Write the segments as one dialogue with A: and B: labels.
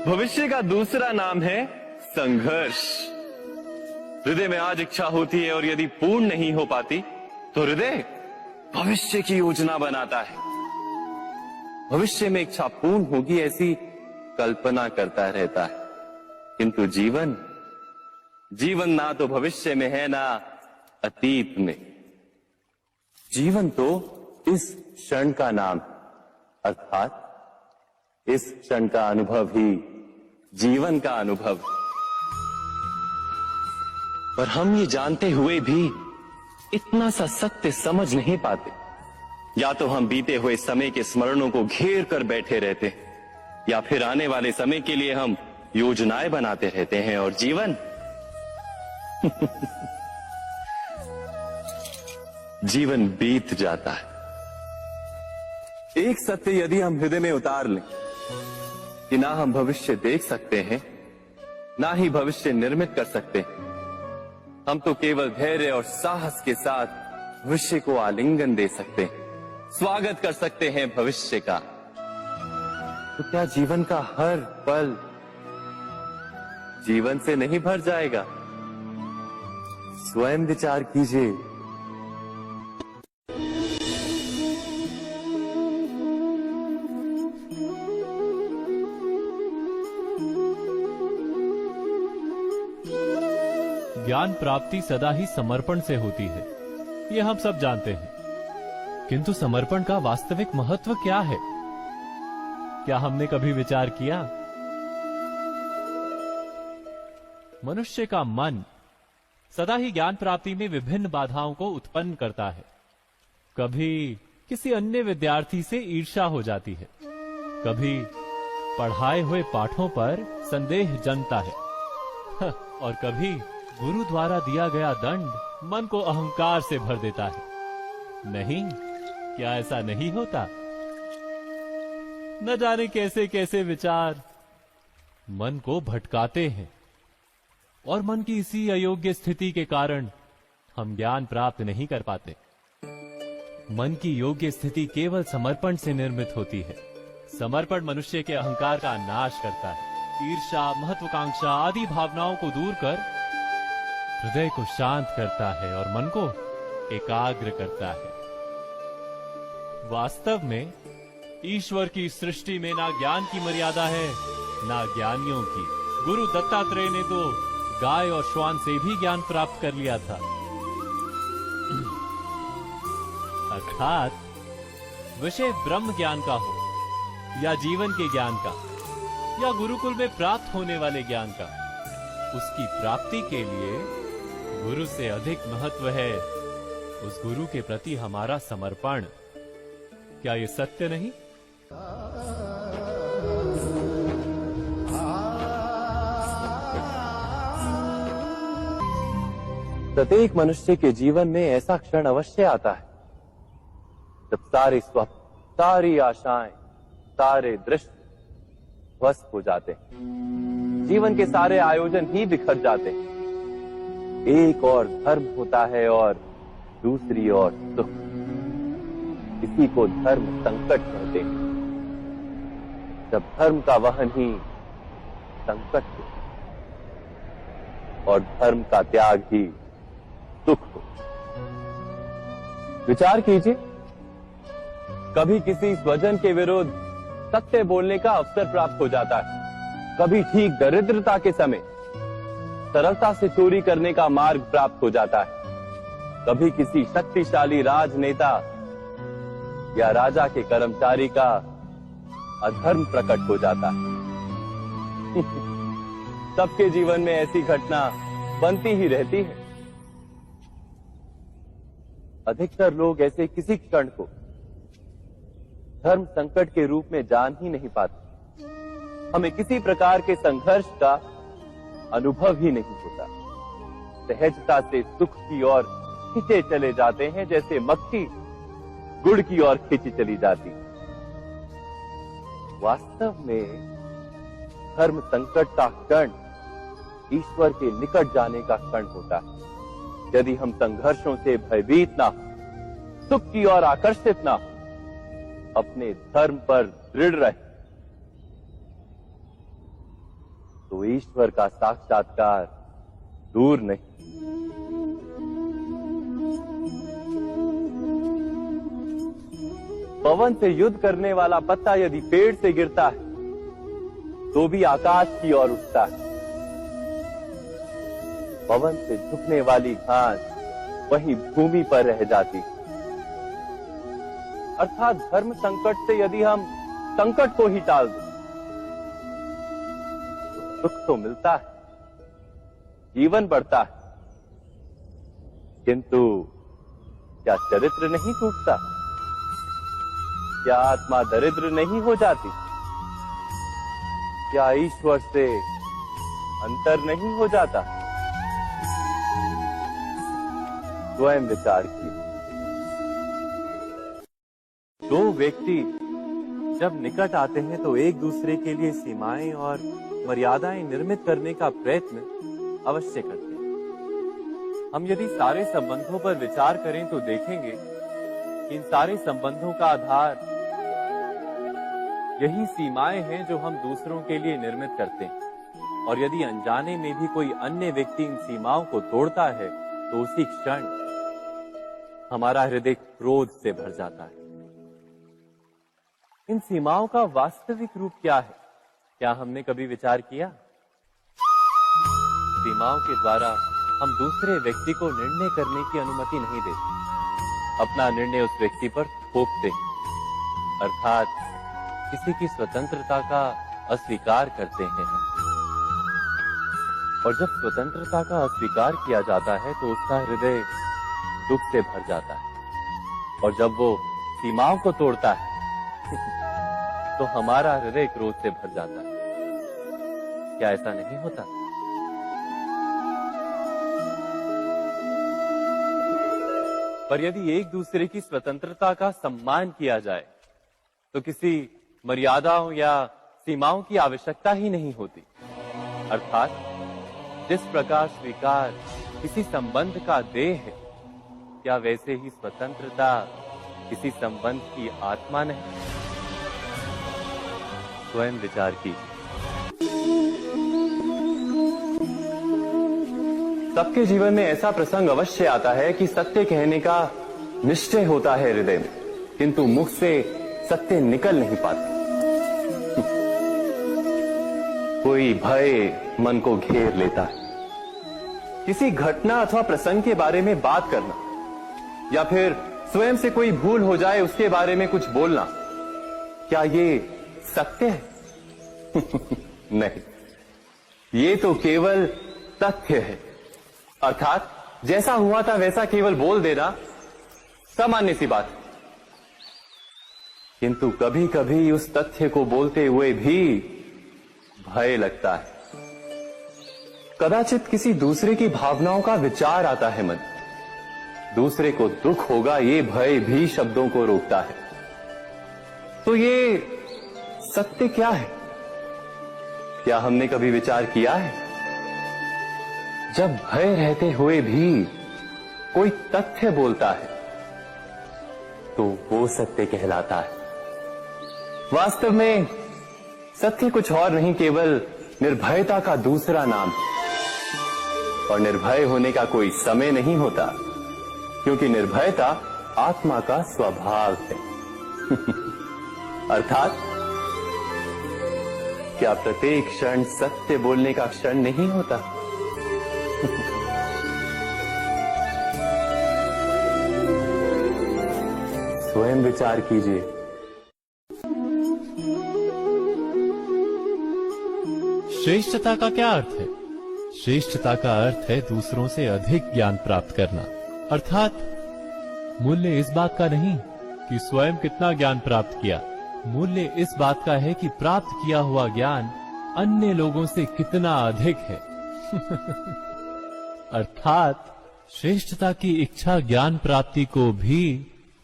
A: भविष्य का दूसरा नाम है संघर्ष। हृदय में आज इच्छा होती है और यदि पूर्ण नहीं हो पाती तो हृदय भविष्य की योजना बनाता है। भविष्य में इच्छा पूर्ण होगी ऐसी कल्पना करता रहता है, किंतु जीवन ना तो भविष्य में है ना अतीत में। जीवन तो इस क्षण का नाम, अर्थात इस क्षण का अनुभव ही जीवन का अनुभव। पर हम ये जानते हुए भी इतना सा सत्य समझ नहीं पाते। या तो हम बीते हुए समय के स्मरणों को घेर कर बैठे रहते हैं, या फिर आने वाले समय के लिए हम योजनाएं बनाते रहते हैं और जीवन जीवन बीत जाता है। एक सत्य यदि हम हृदय में उतार लें कि ना हम भविष्य देख सकते हैं, ना ही भविष्य निर्मित कर सकते हैं, हम तो केवल धैर्य और साहस के साथ भविष्य को आलिंगन दे सकते हैं, स्वागत कर सकते हैं भविष्य का। तो क्या जीवन का हर पल जीवन से नहीं भर जाएगा? स्वयं विचार कीजिए।
B: ज्ञान प्राप्ति सदा ही समर्पण से होती है, ये हम सब जानते हैं। किंतु समर्पण का वास्तविक महत्व क्या है? क्या हमने कभी विचार किया? मनुष्य का मन सदा ही ज्ञान प्राप्ति में विभिन्न बाधाओं को उत्पन्न करता है। कभी किसी अन्य विद्यार्थी से ईर्ष्या हो जाती है, कभी पढ़ाए हुए पाठों पर संदेह जन्मता है और कभी गुरु द्वारा दिया गया दंड मन को अहंकार से भर देता है। नहीं, क्या ऐसा नहीं होता? न जाने कैसे कैसे विचार मन को भटकाते हैं और मन की इसी अयोग्य स्थिति के कारण हम ज्ञान प्राप्त नहीं कर पाते। मन की योग्य स्थिति केवल समर्पण से निर्मित होती है। समर्पण मनुष्य के अहंकार का नाश करता है। ईर्ष्या, महत्वाकांक्षा आदि भावनाओं को दूर कर हृदय को शांत करता है और मन को एकाग्र करता है। वास्तव में ईश्वर की सृष्टि में ना ज्ञान की मर्यादा है, ना ज्ञानियों की। गुरु दत्तात्रेय ने तो गाय और श्वान से भी ज्ञान प्राप्त कर लिया था। अर्थात विषय ब्रह्म ज्ञान का हो या जीवन के ज्ञान का या गुरुकुल में प्राप्त होने वाले ज्ञान का, उसकी प्राप्ति के लिए गुरु से अधिक महत्व है उस गुरु के प्रति हमारा समर्पण। क्या ये सत्य नहीं?
A: प्रत्येक मनुष्य के जीवन में ऐसा क्षण अवश्य आता है जब सारे स्वप्न, सारी आशाएं, सारे दृश्य ध्वस्त हो जाते हैं। जीवन के सारे आयोजन ही बिखर जाते हैं। एक और धर्म होता है और दूसरी ओर सुख। इसी को धर्म संकट कहते हैं। जब धर्म का वहन ही संकट हो और धर्म का त्याग ही सुख हो। विचार कीजिए, कभी किसी स्वजन के विरुद्ध सत्य बोलने का अवसर प्राप्त हो जाता है, कभी ठीक दरिद्रता के समय सरलता से चोरी करने का मार्ग प्राप्त हो जाता है, कभी किसी शक्तिशाली राजनेता या राजा के कर्मचारी का अधर्म प्रकट हो जाता है। सबके जीवन में ऐसी घटना बनती ही रहती है। अधिकतर लोग ऐसे किसी क्षण को धर्म संकट के रूप में जान ही नहीं पाते। हमें किसी प्रकार के संघर्ष का अनुभव ही नहीं होता। सहजता से सुख की ओर खींचे चले जाते हैं, जैसे मक्खी गुड़ की ओर खींची चली जाती। वास्तव में धर्म संकट का क्षण ईश्वर के निकट जाने का क्षण होता है। यदि हम संघर्षों से भयभीत ना हो, सुख की ओर आकर्षित ना हो, अपने धर्म पर दृढ़ रहे तो ईश्वर का साक्षात्कार दूर नहीं। पवन से युद्ध करने वाला पत्ता यदि पेड़ से गिरता है तो भी आकाश की ओर उठता है। पवन से झुकने वाली घास वहीं भूमि पर रह जाती है। अर्थात धर्म संकट से यदि हम संकट को ही टाल दें तो सुख तो मिलता है, जीवन बढ़ता है, किंतु क्या चरित्र नहीं टूटता? क्या आत्मा दरिद्र नहीं हो जाती? क्या ईश्वर से अंतर नहीं हो जाता? स्वयं विचार किए। दो व्यक्ति जब निकट आते हैं तो एक दूसरे के लिए सीमाएं और मर्यादाएं निर्मित करने का प्रयत्न अवश्य करते हैं। हम यदि सारे संबंधों पर विचार करें तो देखेंगे कि इन सारे संबंधों का आधार यही सीमाएं हैं जो हम दूसरों के लिए निर्मित करते हैं। और यदि अनजाने में भी कोई अन्य व्यक्ति इन सीमाओं को तोड़ता है तो उसी क्षण हमारा हृदय क्रोध से भर जाता है। इन सीमाओं का वास्तविक रूप क्या है? क्या हमने कभी विचार किया? सीमाओं के द्वारा हम दूसरे व्यक्ति को निर्णय करने की अनुमति नहीं देते, अपना निर्णय उस व्यक्ति पर थोपते हैं, अर्थात किसी की स्वतंत्रता का अस्वीकार करते हैं हम। और जब स्वतंत्रता का अस्वीकार किया जाता है तो उसका हृदय दुख से भर जाता है, और जब वो सीमाओं को तोड़ता है तो हमारा हृदय क्रोध से भर जाता है। क्या ऐसा नहीं होता? पर यदि एक दूसरे की स्वतंत्रता का सम्मान किया जाए तो किसी मर्यादाओं या सीमाओं की आवश्यकता ही नहीं होती। अर्थात जिस प्रकार स्वीकार किसी संबंध का देह है, क्या वैसे ही स्वतंत्रता किसी संबंध की आत्मा नहीं? स्वयं विचार कीजिए। सबके जीवन में ऐसा प्रसंग अवश्य आता है कि सत्य कहने का निश्चय होता है हृदय में, किंतु मुख से सत्य निकल नहीं पाता। कोई भय मन को घेर लेता है। किसी घटना अथवा प्रसंग के बारे में बात करना या फिर स्वयं से कोई भूल हो जाए उसके बारे में कुछ बोलना, क्या ये सत्य है? नहीं, ये तो केवल तथ्य है। अर्थात जैसा हुआ था वैसा केवल बोल देना सामान्य सी बात है। किंतु कभी कभी उस तथ्य को बोलते हुए भी भय लगता है। कदाचित किसी दूसरे की भावनाओं का विचार आता है मन, दूसरे को दुख होगा ये भय भी शब्दों को रोकता है। तो ये सत्य क्या है? क्या हमने कभी विचार किया है? जब भय रहते हुए भी कोई तथ्य बोलता है तो वो सत्य कहलाता है। वास्तव में सत्य कुछ और नहीं, केवल निर्भयता का दूसरा नाम है। और निर्भय होने का कोई समय नहीं होता, क्योंकि निर्भयता आत्मा का स्वभाव है। अर्थात क्या प्रत्येक क्षण सत्य बोलने का क्षण नहीं होता? स्वयं विचार कीजिए।
B: श्रेष्ठता का क्या अर्थ है? श्रेष्ठता का अर्थ है दूसरों से अधिक ज्ञान प्राप्त करना। अर्थात मूल्य इस बात का नहीं कि स्वयं कितना ज्ञान प्राप्त किया, मूल्य इस बात का है कि प्राप्त किया हुआ ज्ञान अन्य लोगों से कितना अधिक है। अर्थात श्रेष्ठता की इच्छा ज्ञान प्राप्ति को भी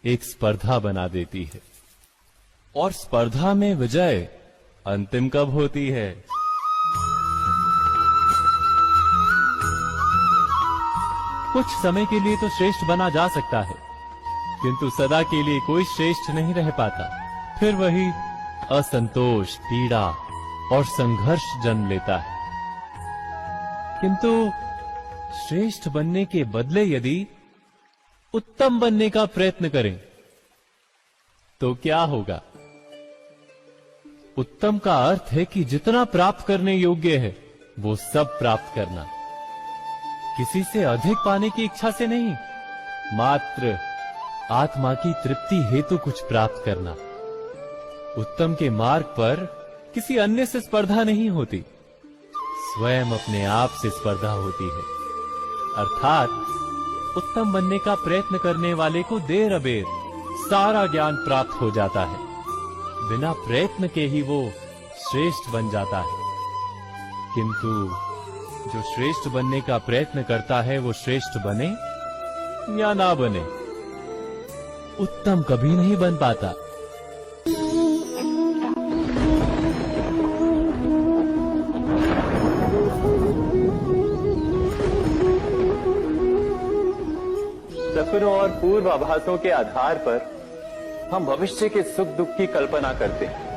B: एक स्पर्धा बना देती है। और स्पर्धा में विजय अंतिम कब होती है? कुछ समय के लिए तो श्रेष्ठ बना जा सकता है, किंतु सदा के लिए कोई श्रेष्ठ नहीं रह पाता। फिर वही असंतोष, पीड़ा और संघर्ष जन्म लेता है। किंतु श्रेष्ठ बनने के बदले यदि उत्तम बनने का प्रयत्न करें तो क्या होगा? उत्तम का अर्थ है कि जितना प्राप्त करने योग्य है वो सब प्राप्त करना, किसी से अधिक पाने की इच्छा से नहीं, मात्र आत्मा की तृप्ति हेतु कुछ प्राप्त करना। उत्तम के मार्ग पर किसी अन्य से स्पर्धा नहीं होती, स्वयं अपने आप से स्पर्धा होती है। अर्थात उत्तम बनने का प्रयत्न करने वाले को देर अबेर सारा ज्ञान प्राप्त हो जाता है, बिना प्रयत्न के ही वो श्रेष्ठ बन जाता है। किंतु जो श्रेष्ठ बनने का प्रयत्न करता है वो श्रेष्ठ बने या ना बने, उत्तम कभी नहीं बन पाता।
A: सपनों और पूर्वाभासों के आधार पर हम भविष्य के सुख दुख की कल्पना करते हैं।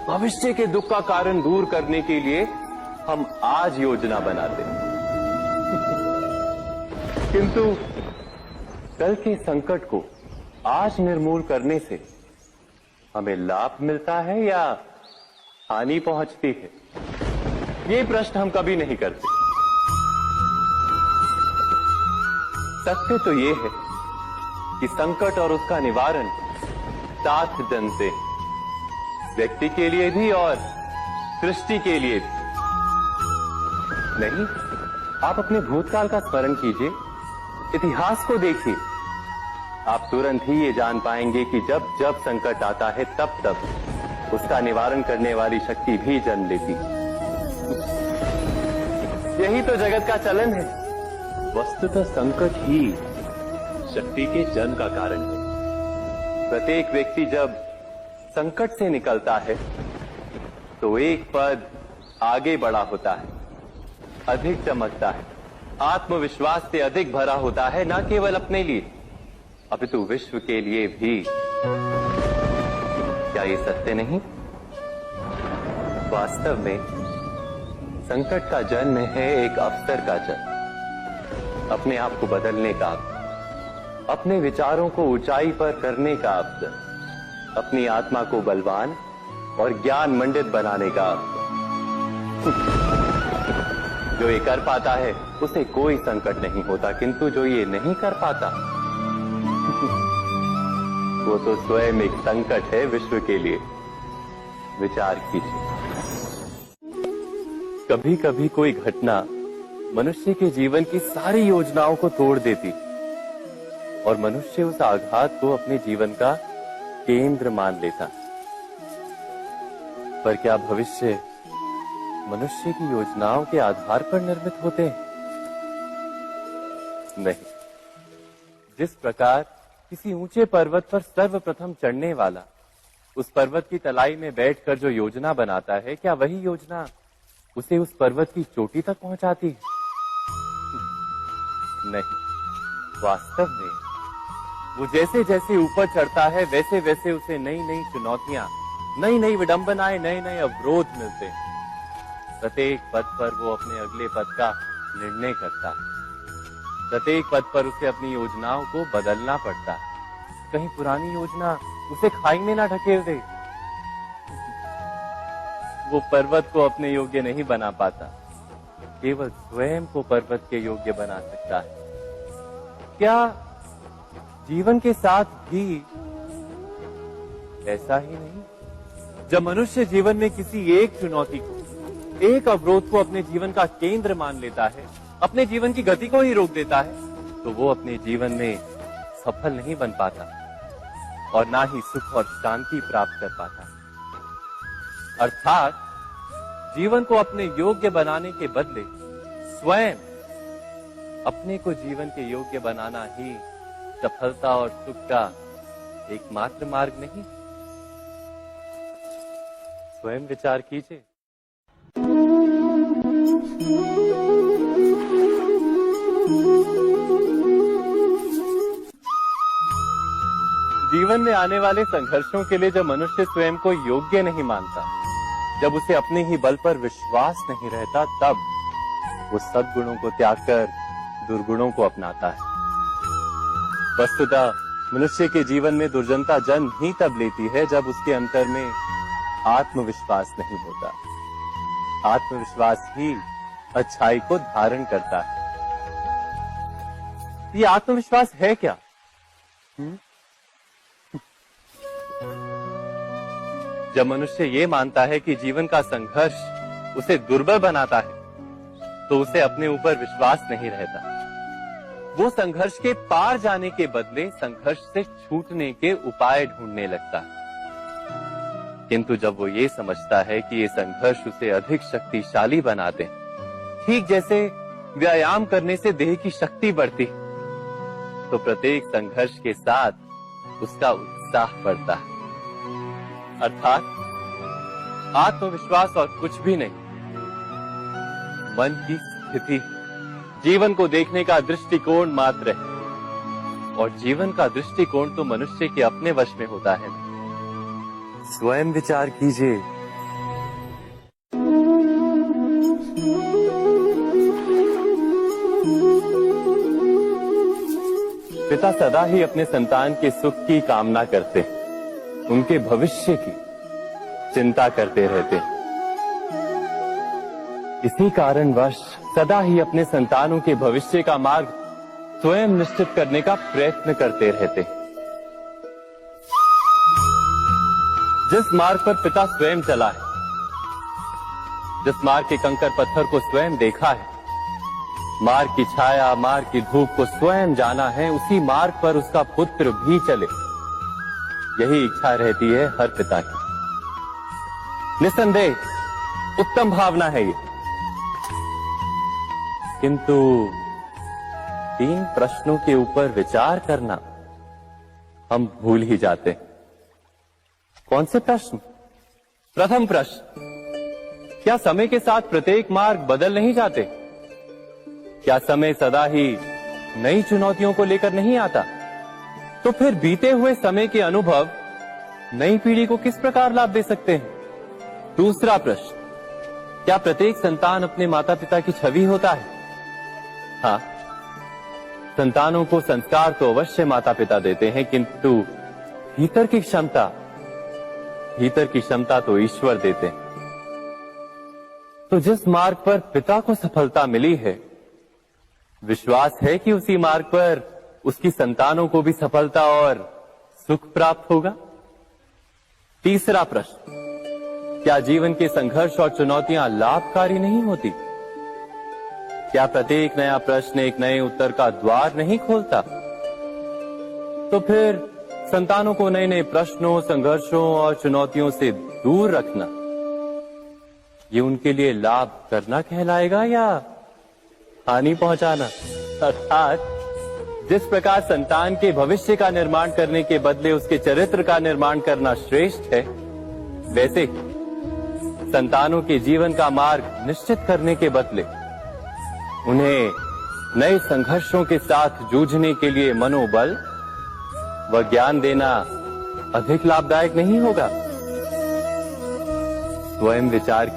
A: भविष्य के दुख का कारण दूर करने के लिए हम आज योजना बनाते हैं। किंतु कल के संकट को आज निर्मूल करने से हमें लाभ मिलता है या हानि पहुंचती है, ये प्रश्न हम कभी नहीं करते। सत्य तो ये है कि संकट और उसका निवारण साथ जनते हैं, व्यक्ति के लिए भी और सृष्टि के लिए भी। नहीं, आप अपने भूतकाल का स्मरण कीजिए, इतिहास को देखिए, आप तुरंत ही ये जान पाएंगे कि जब जब संकट आता है तब तब उसका निवारण करने वाली शक्ति भी जन्म लेती है। यही तो जगत का चलन है। वस्तुतः संकट ही शक्ति के जन्म का कारण है। प्रत्येक व्यक्ति जब संकट से निकलता है तो एक पद आगे बढ़ा होता है, अधिक चमकता है, आत्मविश्वास से अधिक भरा होता है, न केवल अपने लिए अपितु विश्व के लिए भी। क्या ये सत्य नहीं? वास्तव में संकट का जन्म है एक अवसर का जन्म, अपने आप को बदलने का अवसर, अपने विचारों को ऊंचाई पर करने का अवसर, अपनी आत्मा को बलवान और ज्ञान मंडित बनाने का अवसर। जो ये कर पाता है उसे कोई संकट नहीं होता, किंतु जो ये नहीं कर पाता वो तो स्वयं एक संकट है विश्व के लिए। विचार कीजिए, कभी कभी कोई घटना मनुष्य के जीवन की सारी योजनाओं को तोड़ देती और मनुष्य उस आघात को अपने जीवन का केंद्र मान लेता। पर क्या भविष्य मनुष्य की योजनाओं के आधार पर निर्मित होते हैं? नहीं। जिस प्रकार किसी ऊंचे पर्वत पर सर्वप्रथम चढ़ने वाला उस पर्वत की तलाई में बैठकर जो योजना बनाता है, क्या वही योजना उसे उस पर्वत की चोटी तक पहुंचाती है? नहीं। वास्तव में वो जैसे जैसे ऊपर चढ़ता है वैसे वैसे उसे नई नई चुनौतियां, नई नई विडंबनाएं, नए नए अवरोध मिलते हैं। प्रत्येक पद पर वो अपने अगले पद का निर्णय करता है। प्रत्येक पद पर उसे अपनी योजनाओं को बदलना पड़ता है। कहीं पुरानी योजना उसे खाई में ना ढकेल दे। वो पर्वत को अपने योग्य नहीं बना पाता, केवल स्वयं को पर्वत के योग्य बना सकता है। क्या जीवन के साथ भी ऐसा ही नहीं? जब मनुष्य जीवन में किसी एक चुनौती को, एक अवरोध को अपने जीवन का केंद्र मान लेता है, अपने जीवन की गति को ही रोक देता है, तो वो अपने जीवन में सफल नहीं बन पाता और ना ही सुख और शांति प्राप्त कर पाता। अर्थात जीवन को अपने योग्य बनाने के बदले स्वयं अपने को जीवन के योग्य बनाना ही सफलता और सुख का एकमात्र मार्ग नहीं। स्वयं विचार कीजिए। जीवन में आने वाले संघर्षों के लिए जब मनुष्य स्वयं को योग्य नहीं मानता, जब उसे अपने ही बल पर विश्वास नहीं रहता, तब वो सद्गुणों को त्याग कर दुर्गुणों को अपनाता है। वस्तुतः मनुष्य के जीवन में दुर्जनता जन्म ही तब लेती है जब उसके अंतर में आत्मविश्वास नहीं होता। आत्मविश्वास ही अच्छाई को धारण करता है। ये आत्मविश्वास है क्या? जब मनुष्य ये मानता है कि जीवन का संघर्ष उसे दुर्बल बनाता है, तो उसे अपने ऊपर विश्वास नहीं रहता। वो संघर्ष के पार जाने के बदले संघर्ष से छूटने के उपाय ढूंढने लगता है। किंतु जब वो ये समझता है कि ये संघर्ष उसे अधिक शक्तिशाली बनाते हैं, ठीक जैसे व्यायाम करने से देह की शक्ति बढ़ती, तो प्रत्येक संघर्ष के साथ उसका उत्साह बढ़ता है। अर्थात आत्मविश्वास और कुछ भी नहीं, मन की स्थिति, जीवन को देखने का दृष्टिकोण मात्र है। और जीवन का दृष्टिकोण तो मनुष्य के अपने वश में होता है। स्वयं विचार कीजिए। पिता सदा ही अपने संतान के सुख की कामना करते हैं, उनके भविष्य की चिंता करते रहते हैं। इसी कारणवश सदा ही अपने संतानों के भविष्य का मार्ग स्वयं निश्चित करने का प्रयत्न करते रहते हैं। जिस मार्ग पर पिता स्वयं चला है, जिस मार्ग के कंकर पत्थर को स्वयं देखा है, मार्ग की छाया, मार्ग की धूप को स्वयं जाना है, उसी मार्ग पर उसका पुत्र भी चले, यही इच्छा रहती है हर पिता की। निस्संदेह उत्तम भावना है ये। किंतु 3 प्रश्नों के ऊपर विचार करना हम भूल ही जाते हैं। कौन से प्रश्न? प्रथम प्रश्न, क्या समय के साथ प्रत्येक मार्ग बदल नहीं जाते? क्या समय सदा ही नई चुनौतियों को लेकर नहीं आता? तो फिर बीते हुए समय के अनुभव नई पीढ़ी को किस प्रकार लाभ दे सकते हैं? दूसरा प्रश्न, क्या प्रत्येक संतान अपने माता पिता की छवि होता है? हाँ, संतानों को संस्कार तो अवश्य माता पिता देते हैं, किंतु भीतर की क्षमता तो ईश्वर देते हैं। तो जिस मार्ग पर पिता को सफलता मिली है, विश्वास है कि उसी मार्ग पर उसकी संतानों को भी सफलता और सुख प्राप्त होगा। तीसरा प्रश्न, क्या जीवन के संघर्ष और चुनौतियां लाभकारी नहीं होती? क्या प्रत्येक नया प्रश्न एक नए उत्तर का द्वार नहीं खोलता? तो फिर संतानों को नए नए प्रश्नों, संघर्षों और चुनौतियों से दूर रखना, ये उनके लिए लाभ करना कहलाएगा या हानि पहुंचाना? अर्थात जिस प्रकार संतान के भविष्य का निर्माण करने के बदले उसके चरित्र का निर्माण करना श्रेष्ठ है, वैसे ही संतानों के जीवन का मार्ग निश्चित करने के बदले उन्हें नए संघर्षों के साथ जूझने के लिए मनोबल व ज्ञान देना अधिक लाभदायक नहीं होगा? स्वयं विचार की